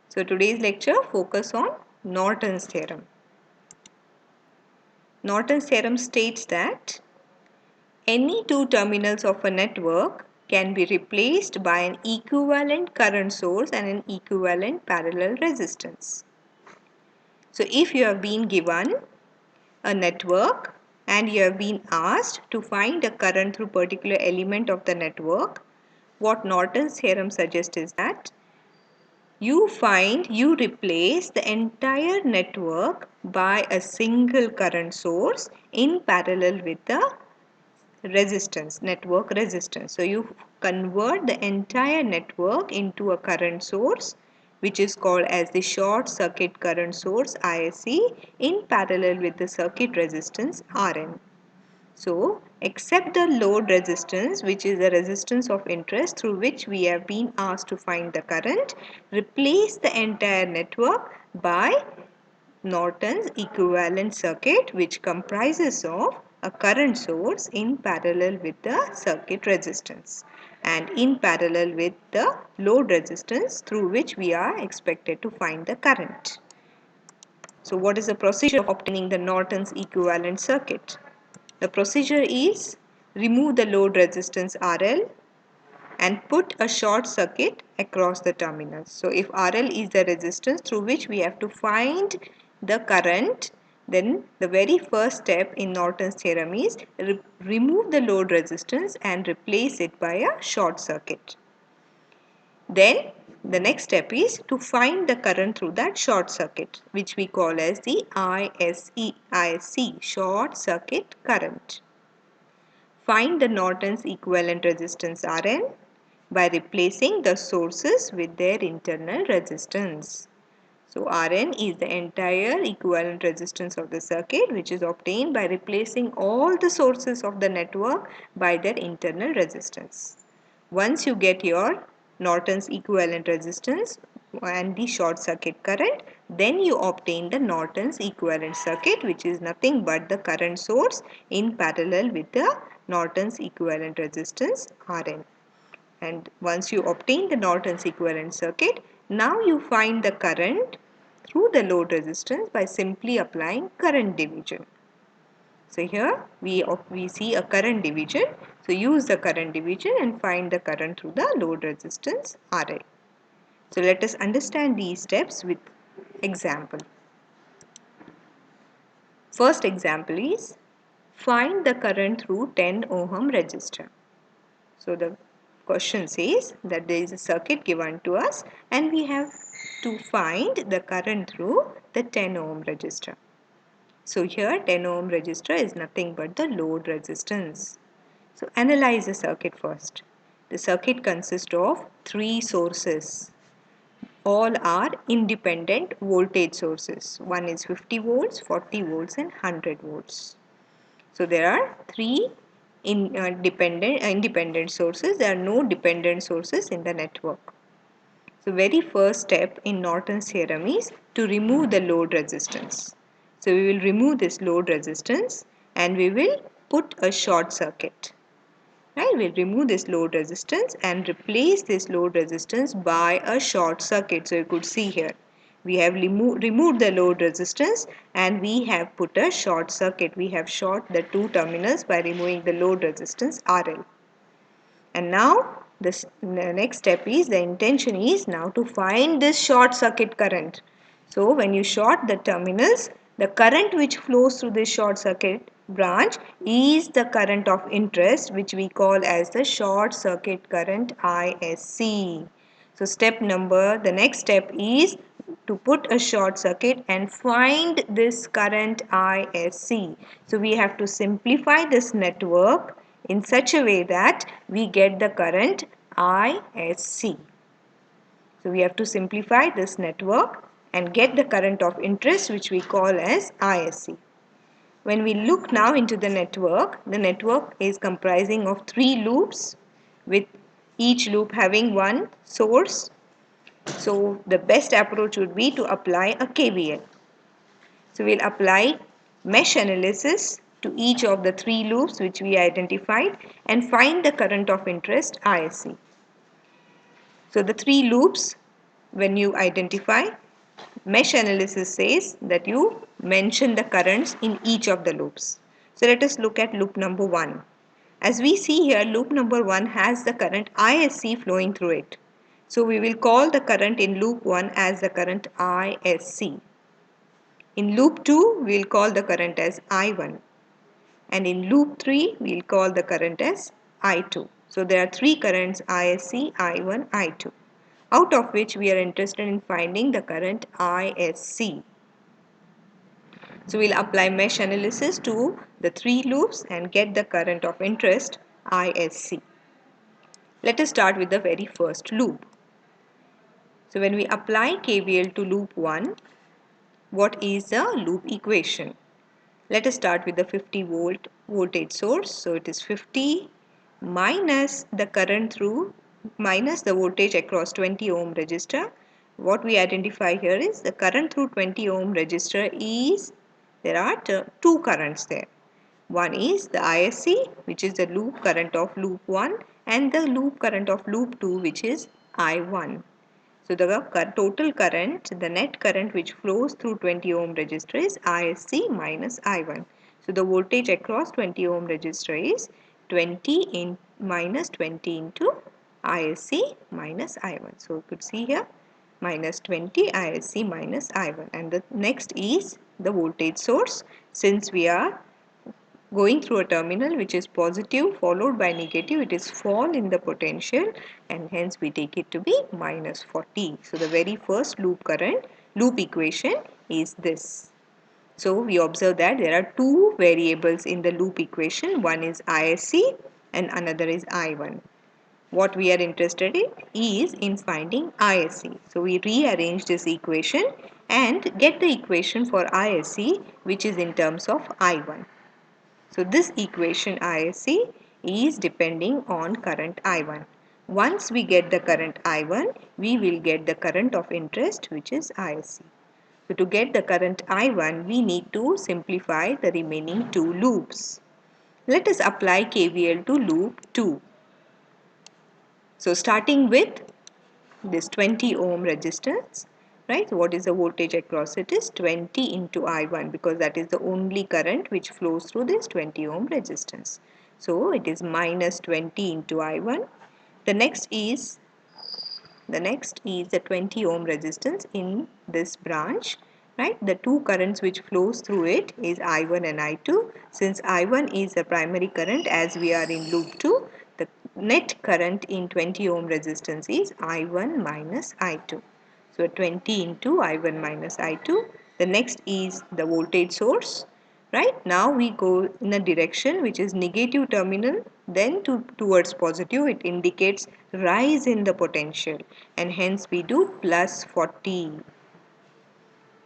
So today's lecture focus on Norton's theorem. Norton's theorem states that any two terminals of a network can be replaced by an equivalent current source and an equivalent parallel resistance. So if you have been given a network and you have been asked to find a current through particular element of the network, what Norton's theorem suggests is that you replace the entire network by a single current source in parallel with the network resistance. So you convert the entire network into a current source, which is called as the short circuit current source ISC, in parallel with the circuit resistance RN. So, except the load resistance, which is the resistance of interest through which we have been asked to find the current, replace the entire network by Norton's equivalent circuit, which comprises of a current source in parallel with the circuit resistance and in parallel with the load resistance through which we are expected to find the current. So what is the procedure of obtaining the Norton's equivalent circuit? The procedure is remove the load resistance RL and put a short circuit across the terminals. So if RL is the resistance through which we have to find the current, then the very first step in Norton's theorem is remove the load resistance and replace it by a short circuit. Then the next step is to find the current through that short circuit, which we call as the ISC, short circuit current. Find the Norton's equivalent resistance Rn by replacing the sources with their internal resistance. So Rn is the entire equivalent resistance of the circuit, which is obtained by replacing all the sources of the network by their internal resistance. Once you get your Norton's equivalent resistance and the short circuit current, then you obtain the Norton's equivalent circuit, which is nothing but the current source in parallel with the Norton's equivalent resistance Rn. And once you obtain the Norton's equivalent circuit, now you find the current through the load resistance by simply applying current division. So here we see a current division. So use the current division and find the current through the load resistance RL. So let us understand these steps with example. First example is find the current through 10 ohm resistor. So the question says that there is a circuit given to us and we have to find the current through the 10 ohm resistor. So here 10 ohm resistor is nothing but the load resistance. So analyze the circuit first. The circuit consists of three sources. All are independent voltage sources. One is 50 volts, 40 volts and 100 volts. So there are three independent sources. There are no dependent sources in the network. So very first step in Norton's theorem is to remove the load resistance. So we will remove this load resistance and we will put a short circuit. Right? We'll remove this load resistance and replace this load resistance by a short circuit. So you could see here, we have removed the load resistance and we have put a short circuit. We have short the two terminals by removing the load resistance RL. And now the next step is, the intention is now to find this short circuit current. So when you short the terminals, the current which flows through this short circuit branch is the current of interest, which we call as the short circuit current ISC. So the next step is to put a short circuit and find this current ISC. So we have to simplify this network in such a way that we get the current ISC. So we have to simplify this network and get the current of interest, which we call as ISC. When we look now into the network is comprising of three loops with each loop having one source. So the best approach would be to apply a KVL. So we'll apply mesh analysis to each of the three loops which we identified and find the current of interest ISC. So the three loops when you identify, mesh analysis says that you mention the currents in each of the loops. So let us look at loop number 1. As we see here, loop number 1 has the current ISC flowing through it. So we will call the current in loop 1 as the current ISC. In loop 2, we will call the current as I1. And in loop 3, we will call the current as I2. So there are 3 currents, ISC, I1, I2, out of which we are interested in finding the current ISC. So we'll apply mesh analysis to the 3 loops and get the current of interest ISC. Let us start with the very first loop. So when we apply KVL to loop 1, what is the loop equation? Let us start with the 50 volt voltage source. So it is 50 minus the current through minus the voltage across 20 ohm resistor. What we identify here is the current through 20 ohm resistor is, there are 2 currents there. One is the ISC, which is the loop current of loop 1, and the loop current of loop 2, which is I1. So the total current, the net current which flows through 20 ohm resistor is ISC minus I1. So the voltage across 20 ohm resistor is 20 in minus 20 into ISC minus I1. So you could see here minus 20 ISC minus I1. And the next is the voltage source. Since we are going through a terminal which is positive followed by negative, it is fall in the potential, and hence we take it to be minus 40. So the very first loop current, loop equation is this. So we observe that there are 2 variables in the loop equation. One is ISC and another is I1. What we are interested in is in finding ISC. So we rearrange this equation and get the equation for ISC, which is in terms of I1. So this equation ISC is depending on current I1. Once we get the current I1, we will get the current of interest, which is ISC. So to get the current I1, we need to simplify the remaining 2 loops. Let us apply KVL to loop 2. So starting with this 20 ohm resistance, right? What is the voltage across it is 20 into I1, because that is the only current which flows through this 20 ohm resistance. So it is minus 20 into I1. The next is the 20 ohm resistance in this branch, right? The 2 currents which flows through it is I1 and I2. Since I1 is the primary current, as we are in loop 2, the net current in 20 ohm resistance is I1 minus I2. So 20 into I1 minus I2. The next is the voltage source. Right, now we go in a direction which is negative terminal, then towards positive. It indicates rise in the potential, and hence we do plus 40.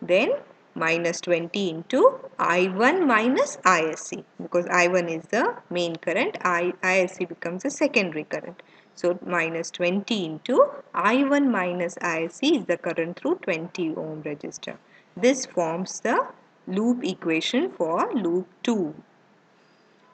Then minus 20 into I1 minus ISC, because I1 is the main current, ISC becomes a secondary current. So minus 20 into I1 minus ISC is the current through 20 ohm resistor. This forms the loop equation for loop 2.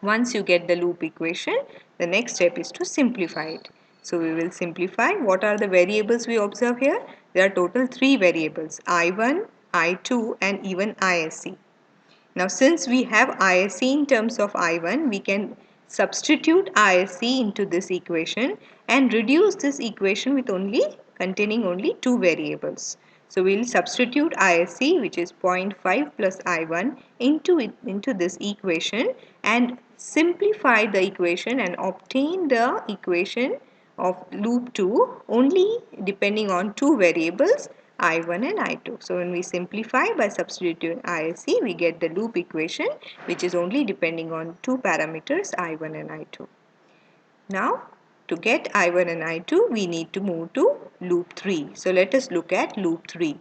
Once you get the loop equation, the next step is to simplify it. So we will simplify. What are the variables we observe here? There are total 3 variables, I1, I2 and even ISC. Now since we have ISC in terms of I1, we can substitute ISC into this equation and reduce this equation with containing only 2 variables. So we will substitute ISC, which is 0.5 plus I1 into this equation and simplify the equation and obtain the equation of loop 2 only depending on 2 variables, I1 and I2. So when we simplify by substituting ISC, we get the loop equation which is only depending on 2 parameters, I1 and I2. Now to get I1 and I2, we need to move to loop 3. So let us look at loop 3.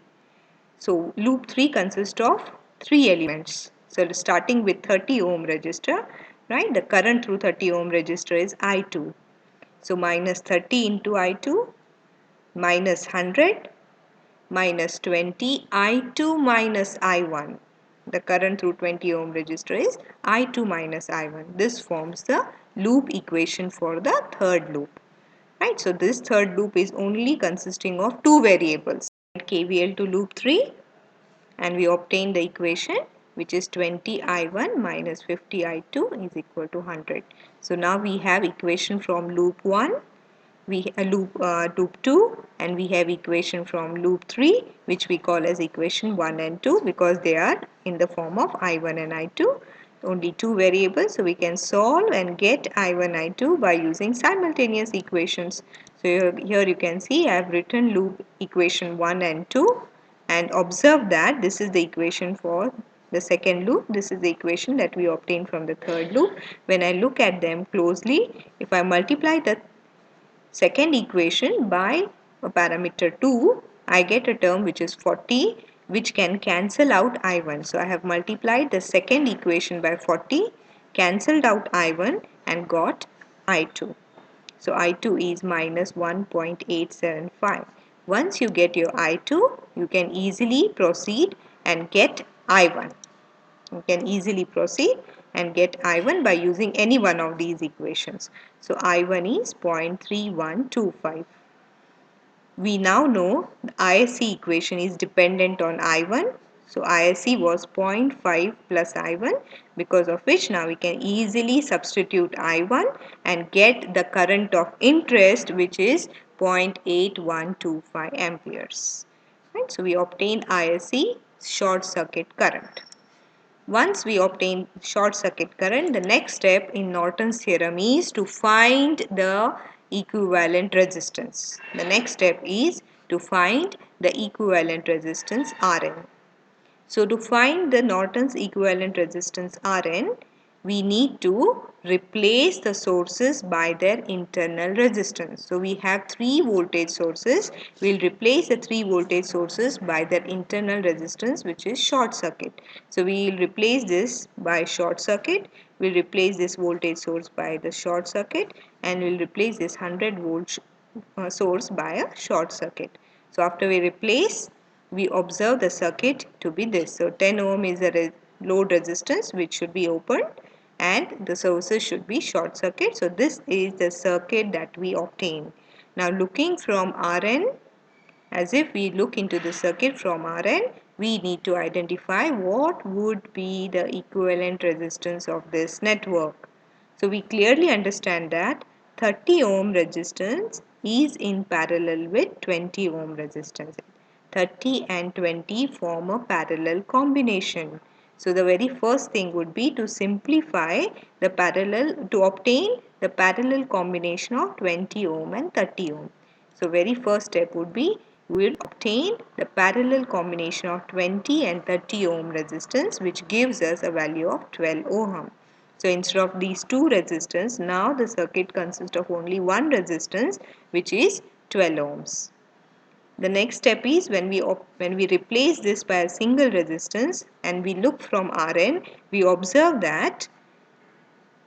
So loop 3 consists of 3 elements. So starting with 30 ohm resistor, right? The current through 30 ohm resistor is I2. So minus 30 into I2, minus 100, minus 20, I2 minus I1. The current through 20 ohm resistor is I2 minus I1. This forms the loop equation for the third loop. Right, so this third loop is only consisting of two variables. KVL to loop 3 and we obtain the equation which is 20I1 minus 50I2 is equal to 100. So now we have equation from loop 1, we loop 2, and we have equation from loop 3 which we call as equation 1 and 2 because they are in the form of I1 and I2. Only two variables, so we can solve and get I1, I2 by using simultaneous equations. So here you can see I have written loop equation 1 and 2 and observe that this is the equation for the second loop. This is the equation that we obtained from the third loop. When I look at them closely, if I multiply the second equation by a parameter 2, I get a term which is 40 which can cancel out I1. So I have multiplied the second equation by 40, cancelled out I1 and got I2. So I2 is minus 1.875. Once you get your I2, you can easily proceed and get I1. You can easily proceed and get I1 by using any one of these equations. So I1 is 0.3125. We now know the ISC equation is dependent on I1. So ISC was 0.5 plus I1, because of which now we can easily substitute I1 and get the current of interest which is 0.8125 amperes. Right? So we obtain ISC, short circuit current. Once we obtain short circuit current, the next step in Norton's theorem is to find the equivalent resistance. The next step is to find the equivalent resistance Rn. So to find the Norton's equivalent resistance Rn, we need to replace the sources by their internal resistance. So we have three voltage sources. We'll replace the three voltage sources by their internal resistance, which is short circuit. So we'll replace this by short circuit. We'll replace this voltage source by the short circuit, and we'll replace this 100 volt source by a short circuit. So after we replace, we observe the circuit to be this. So 10 ohm is the load resistance which should be opened and the sources should be short circuit. So this is the circuit that we obtain. Now looking from Rn, as if we look into the circuit from Rn, we need to identify what would be the equivalent resistance of this network. So we clearly understand that 30 ohm resistance is in parallel with 20 ohm resistance. 30 and 20 form a parallel combination. So the very first thing would be to simplify the parallel, to obtain the parallel combination of 20 ohm and 30 ohm. So very first step would be we will obtain the parallel combination of 20 and 30 ohm resistance, which gives us a value of 12 ohm. So instead of these two resistance, now the circuit consists of only one resistance, which is 12 ohms. The next step is when we replace this by a single resistance and we look from Rn, we observe that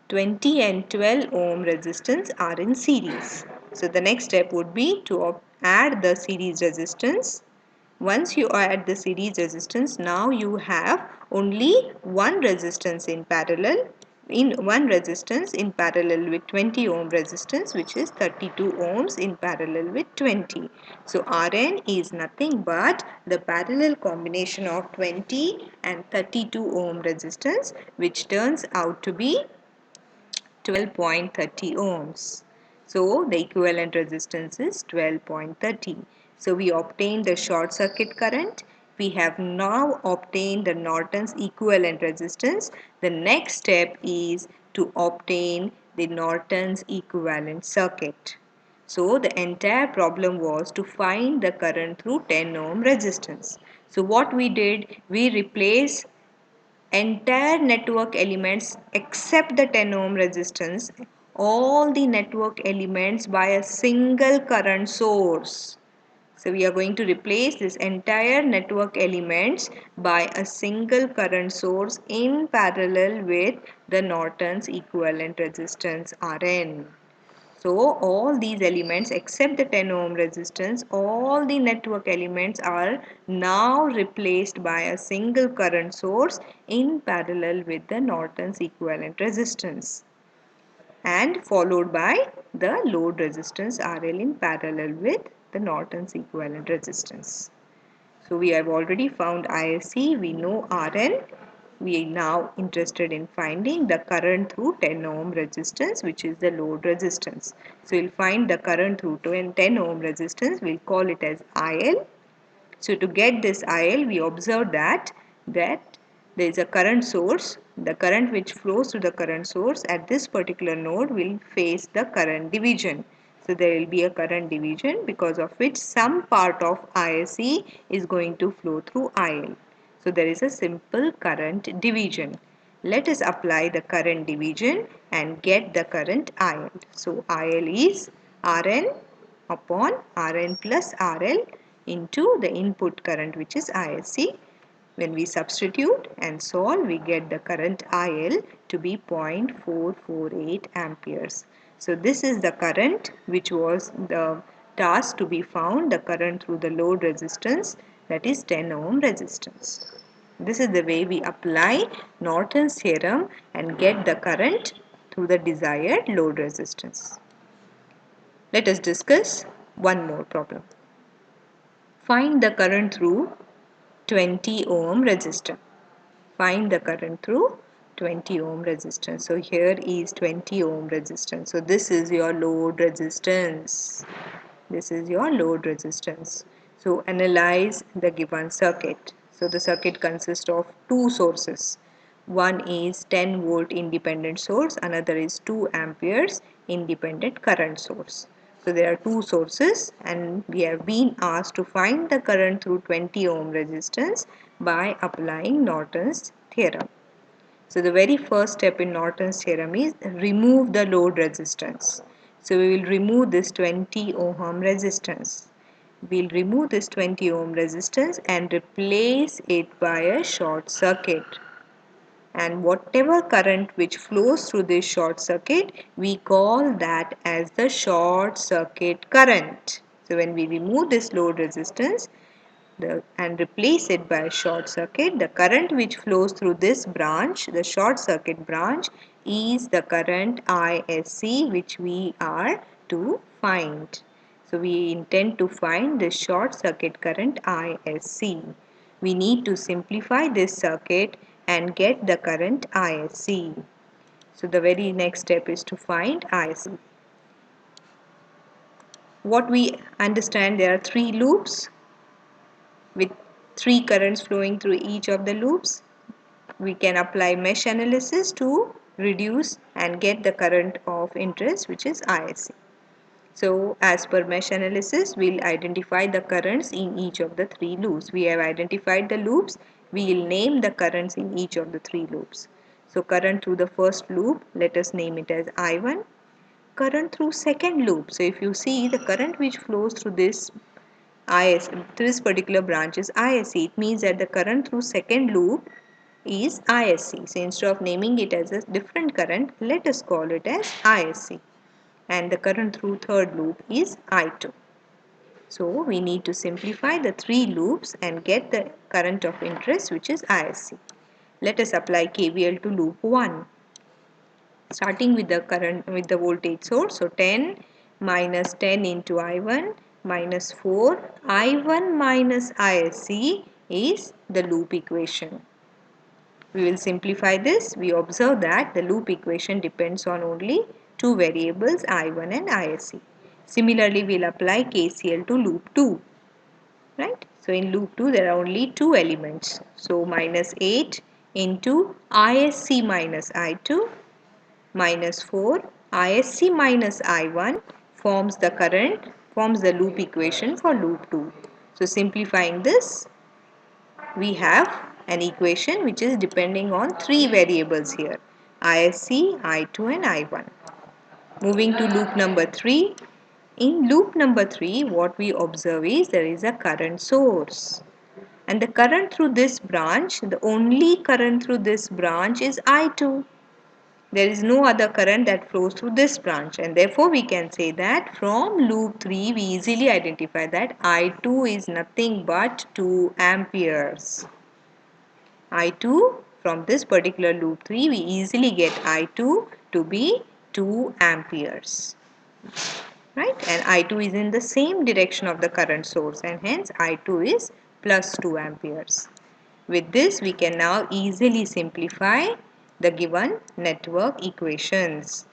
20 and 12 ohm resistance are in series. So the next step would be to add the series resistance. Once you add the series resistance, now you have only one resistance in parallel. One resistance in parallel with 20 ohm resistance, which is 32 ohms in parallel with 20. So Rn is nothing but the parallel combination of 20 and 32 ohm resistance, which turns out to be 12.30 ohms. So the equivalent resistance is 12.30. So we obtained the short circuit current. We have now obtained the Norton's equivalent resistance. The next step is to obtain the Norton's equivalent circuit. So the entire problem was to find the current through 10 ohm resistance. So what we did, we replaced entire network elements except the 10 ohm resistance, all the network elements by a single current source. So we are going to replace this entire network elements by a single current source in parallel with the Norton's equivalent resistance Rn. So all these elements except the 10 ohm resistance, all the network elements are now replaced by a single current source in parallel with the Norton's equivalent resistance. and followed by the load resistance RL in parallel with the Norton's equivalent resistance. So we have already found ISC, we know RN. We are now interested in finding the current through 10 ohm resistance, which is the load resistance. So we'll find the current through 10 ohm resistance, we'll call it as IL. So to get this IL, we observe that there is a current source. The current which flows through the current source at this particular node will face the current division. So there will be a current division, because of which some part of ISC is going to flow through IL. So there is a simple current division. Let us apply the current division and get the current IL. So IL is Rn upon Rn plus RL into the input current, which is ISC. When we substitute and solve, we get the current IL to be 0.448 amperes. So this is the current which was the task to be found, the current through the load resistance, that is 10 ohm resistance. This is the way we apply Norton's theorem and get the current through the desired load resistance. Let us discuss one more problem. Find the current through 20 ohm resistor. Find the current through 20 ohm resistance. So here is 20 ohm resistance. So this is your load resistance. This is your load resistance. So analyze the given circuit. So the circuit consists of two sources. One is 10 volt independent source, another is 2 amperes independent current source. So there are two sources and we have been asked to find the current through 20 ohm resistance by applying Norton's theorem. So the very first step in Norton's theorem is remove the load resistance. So we will remove this 20 ohm resistance. We will remove this 20 ohm resistance and replace it by a short circuit. And whatever current which flows through this short circuit, we call that as the short circuit current. So when we remove this load resistance and replace it by a short circuit, the current which flows through this branch, the short circuit branch, is the current ISC, which we are to find. So we intend to find the short circuit current ISC. We need to simplify this circuit and get the current ISC. So the very next step is to find ISC. What we understand, there are three loops with three currents flowing through each of the loops. We can apply mesh analysis to reduce and get the current of interest, which is ISC. So as per mesh analysis, we'll identify the currents in each of the three loops. We have identified the loops. We'll name the currents in each of the three loops. So current through the first loop, let us name it as I1. Current through second loop. So if you see the current which flows through this particular branch is ISC, it means that the current through second loop is ISC. So instead of naming it as a different current, let us call it as ISC. And the current through third loop is I2. So we need to simplify the three loops and get the current of interest, which is ISC. Let us apply KVL to loop 1. Starting with the current with the voltage source. So 10 minus 10 into I1 minus 4 I1 minus ISC is the loop equation. We will simplify this. We observe that the loop equation depends on only two variables, I1 and ISC. Similarly, we will apply KCL to loop 2. Right? So in loop 2 there are only two elements. So minus 8 into ISC minus I2 minus 4 ISC minus I1 forms the loop equation for loop 2. So simplifying this, we have an equation which is depending on three variables here, ISC, I2 and I1. Moving to loop number 3. In loop number 3, what we observe is there is a current source. And the current through this branch, the only current through this branch is I2. There is no other current that flows through this branch, and therefore we can say that from loop 3 we easily identify that I2 is nothing but 2 amperes. I2, from this particular loop 3 we easily get I2 to be 2 amperes. Right? And I2 is in the same direction of the current source, and hence I2 is plus 2 amperes. With this, we can now easily simplify the given network equations.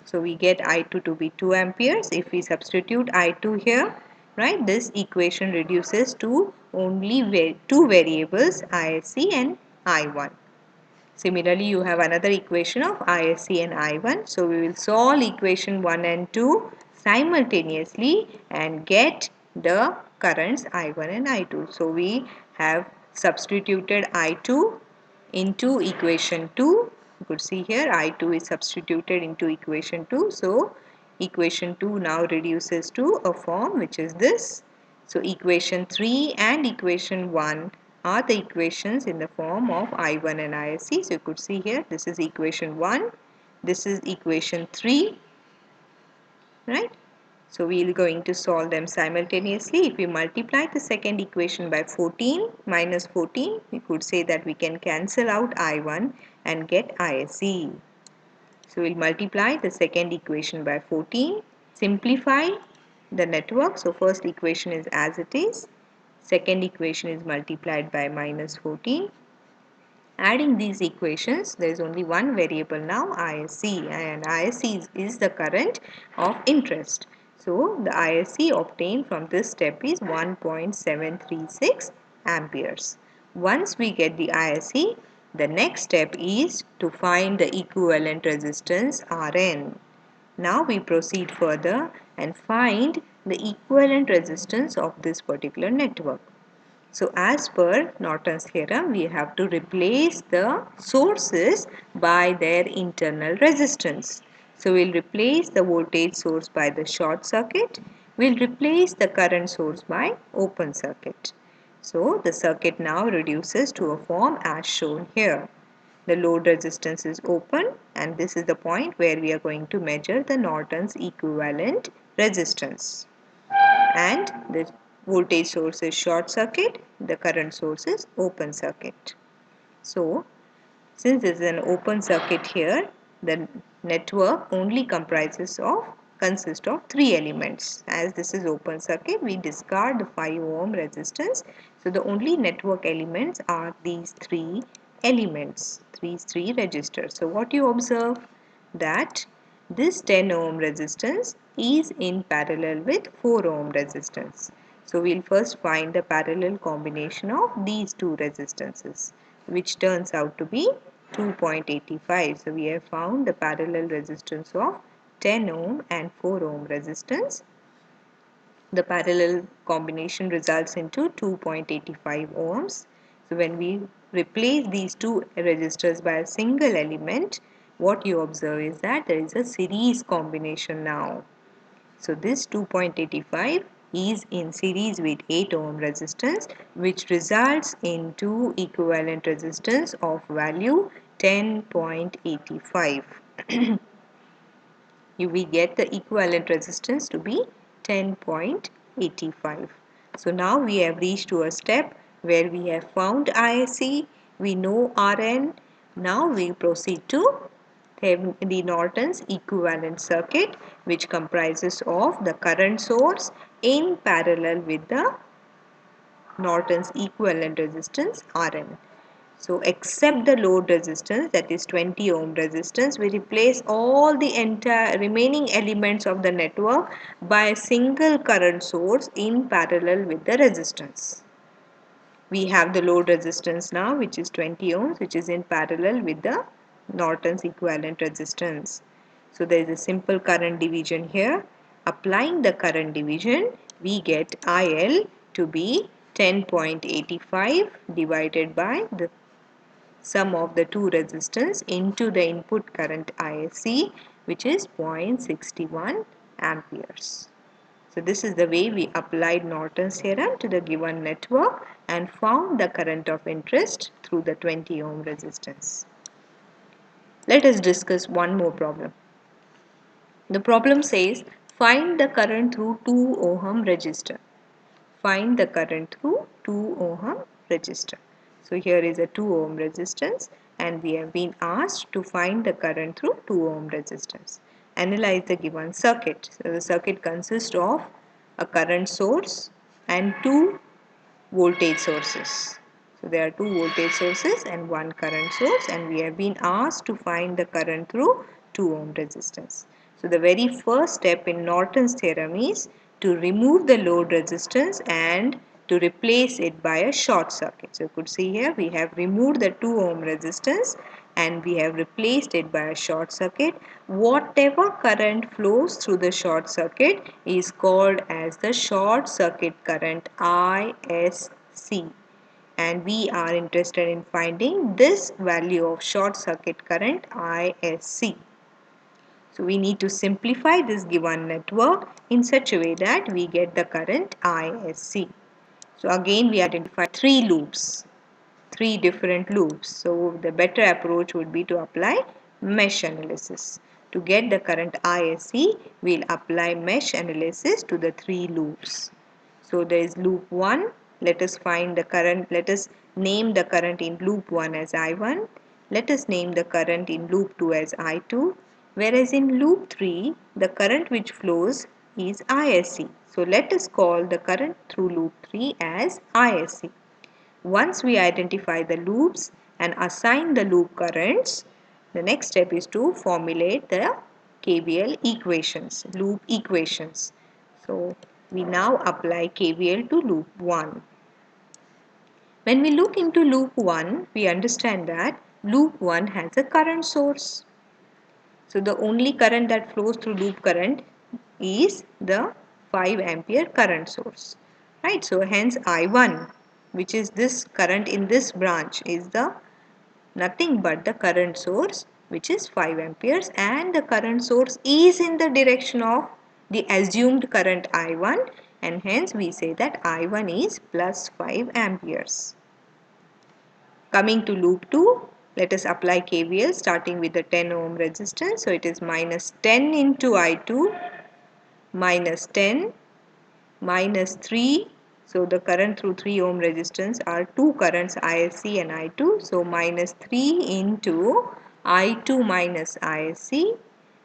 So we get I2 to be 2 amperes. If we substitute I2 here, right, this equation reduces to only two variables, ISC and I1. Similarly, you have another equation of ISC and I1. So we will solve equation 1 and 2 simultaneously and get the currents I1 and I2. So we have substituted I2 into equation 2. You could see here I2 is substituted into equation 2. So equation 2 now reduces to a form which is this. So equation 3 and equation 1 are the equations in the form of I1 and ISC. So you could see here this is equation 1, this is equation 3, right? So we are going to solve them simultaneously. If we multiply the second equation by 14 minus 14, we could say that we can cancel out I1 and get ISC. So we'll multiply the second equation by 14, simplify the network. So first equation is as it is, second equation is multiplied by minus 14. Adding these equations, there is only one variable now, ISC, and ISC is the current of interest. So the ISC obtained from this step is 1.736 amperes. Once we get the ISC, the next step is to find the equivalent resistance Rn. Now we proceed further and find the equivalent resistance of this particular network. So as per Norton's theorem, we have to replace the sources by their internal resistance. So we'll replace the voltage source by the short circuit. We'll replace the current source by open circuit. So the circuit now reduces to a form as shown here. The load resistance is open, and this is the point where we are going to measure the Norton's equivalent resistance. And the voltage source is short circuit, the current source is open circuit. So since this is an open circuit here, the network only consists of 3 elements. As this is open circuit, we discard the 5 ohm resistance. So the only network elements are these 3 elements, these 3 resistors. So what you observe, that this 10 ohm resistance is in parallel with 4 ohm resistance. So we'll first find the parallel combination of these two resistances, which turns out to be 2.85. So we have found the parallel resistance of 10 ohm and 4 ohm resistance. The parallel combination results into 2.85 ohms. So when we replace these two resistors by a single element, what you observe is that there is a series combination now. So this 2.85 is in series with 8 ohm resistance, which results into equivalent resistance of value 10.85. We get the equivalent resistance to be 10.85. So now we have reached to a step where we have found ISC, we know Rn. Now we proceed to the Norton's equivalent circuit, which comprises of the current source in parallel with the Norton's equivalent resistance Rn. So except the load resistance, that is 20 ohm resistance, we replace all the entire remaining elements of the network by a single current source in parallel with the resistance. We have the load resistance now, which is 20 ohms, which is in parallel with the Norton's equivalent resistance. So there is a simple current division here. Applying the current division, we get IL to be 10.85 divided by the sum of the two resistance into the input current ISC, which is 0.61 amperes. So this is the way we applied Norton's theorem to the given network and found the current of interest through the 20 ohm resistance. Let us discuss one more problem. The problem says find the current through 2 ohm resistor. Find the current through 2 ohm resistor. So here is a 2 ohm resistance and we have been asked to find the current through 2 ohm resistance. analyze the given circuit. So the circuit consists of a current source and two voltage sources. So there are two voltage sources and one current source, and we have been asked to find the current through 2 ohm resistance. So the very first step in Norton's theorem is to remove the load resistance and to replace it by a short circuit. So you could see here we have removed the 2 ohm resistance and we have replaced it by a short circuit. Whatever current flows through the short circuit is called as the short circuit current ISC, and we are interested in finding this value of short circuit current ISC. So we need to simplify this given network in such a way that we get the current ISC. So again we identify three different loops. So the better approach would be to apply mesh analysis. To get the current ISC, we'll apply mesh analysis to the three loops. So there is loop 1. Let us find the current. Let us name the current in loop 1 as I1. Let us name the current in loop 2 as I2. Whereas in loop 3, the current which flows is ISC. So let us call the current through loop 3 as ISC. Once we identify the loops and assign the loop currents, the next step is to formulate the KVL equations, loop equations. So we now apply KVL to loop 1. When we look into loop 1, we understand that loop 1 has a current source. So the only current that flows through loop current is the 5 ampere current source. Right? So hence I1, which is this current in this branch, is the nothing but the current source, which is 5 amperes, and the current source is in the direction of the assumed current I1, and hence we say that I1 is plus 5 amperes. Coming to loop 2, let us apply KVL starting with the 10 ohm resistance. So it is minus 10 into I2 minus 10 minus 3. So the current through 3 ohm resistance are two currents ISC and I2. So minus 3 into I2 minus ISC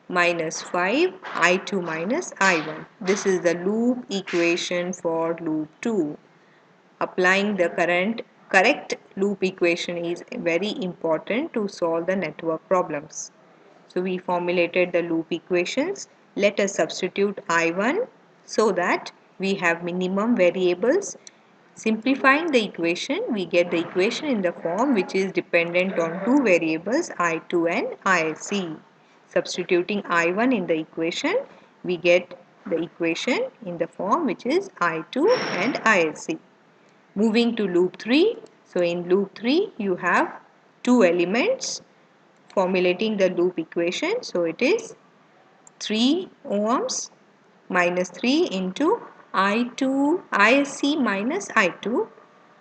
minus 5 I2 minus I1. This is the loop equation for loop 2. Applying the correct loop equation is very important to solve the network problems. So we formulated the loop equations. Let us substitute I1 so that we have minimum variables. Simplifying the equation, we get the equation in the form which is dependent on two variables I2 and ISC. Substituting I1 in the equation, we get the equation in the form which is I2 and ISC. Moving to loop 3. So in loop 3 you have two elements. Formulating the loop equation. So it is 3 ohms minus 3 into I2 ISC minus I2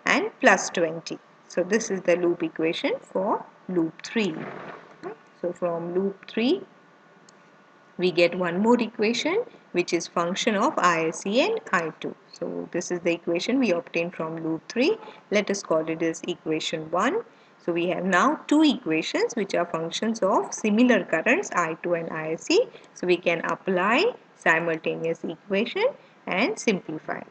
and plus 20. So this is the loop equation for loop 3. So from loop 3 we get one more equation which is function of ISC and I2. So this is the equation we obtained from loop 3. Let us call it as equation 1. So we have now two equations which are functions of similar currents I2 and ISC. So we can apply simultaneous equation and simplify.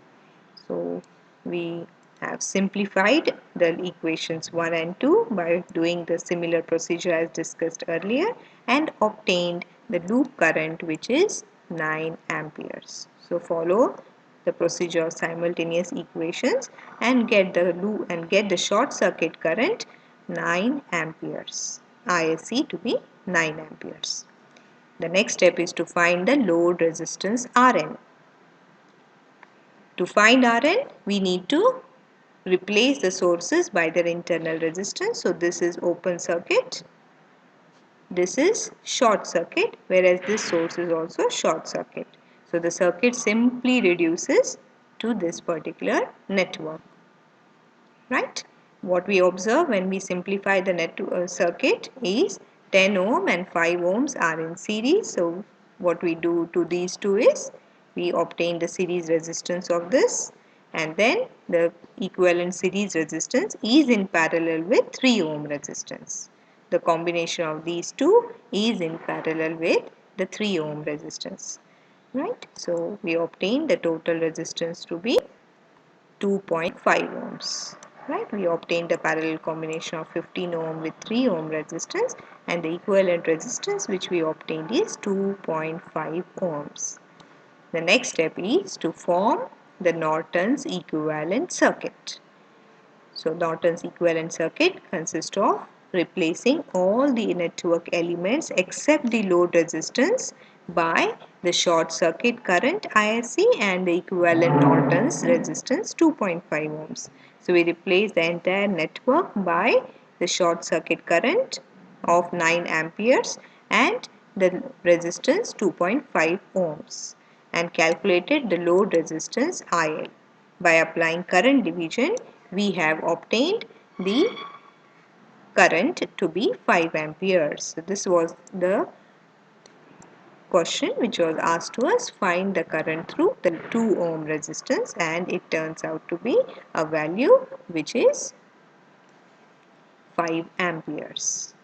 So we have simplified the equations 1 and 2 by doing the similar procedure as discussed earlier and obtained the loop current which is 9 amperes. So follow the procedure of simultaneous equations and get the loop and get the short circuit current 9 amperes. ISC to be 9 amperes. The next step is to find the load resistance Rn. To find Rn, we need to replace the sources by their internal resistance. So this is open circuit. This is short circuit, whereas this source is also short circuit. So the circuit simply reduces to this particular network. Right? What we observe when we simplify the circuit is 10 ohm and 5 ohms are in series. So what we do to these two is we obtain the series resistance of this, and then the equivalent series resistance is in parallel with 3 ohm resistance. The combination of these two is in parallel with the 3 ohm resistance. Right? So we obtain the total resistance to be 2.5 ohms. Right? We obtained the parallel combination of 15 ohm with 3 ohm resistance, and the equivalent resistance which we obtained is 2.5 ohms. The next step is to form the Norton's equivalent circuit. So Norton's equivalent circuit consists of replacing all the network elements except the load resistance by the short circuit current ISC and the equivalent Norton's resistance 2.5 ohms. So we replace the entire network by the short circuit current of 9 amperes and the resistance 2.5 ohms and calculated the load resistance IL. By applying current division, we have obtained the current to be 5 amperes. So this was the question which was asked to us. Find the current through the 2 ohm resistance, and it turns out to be a value which is 5 amperes.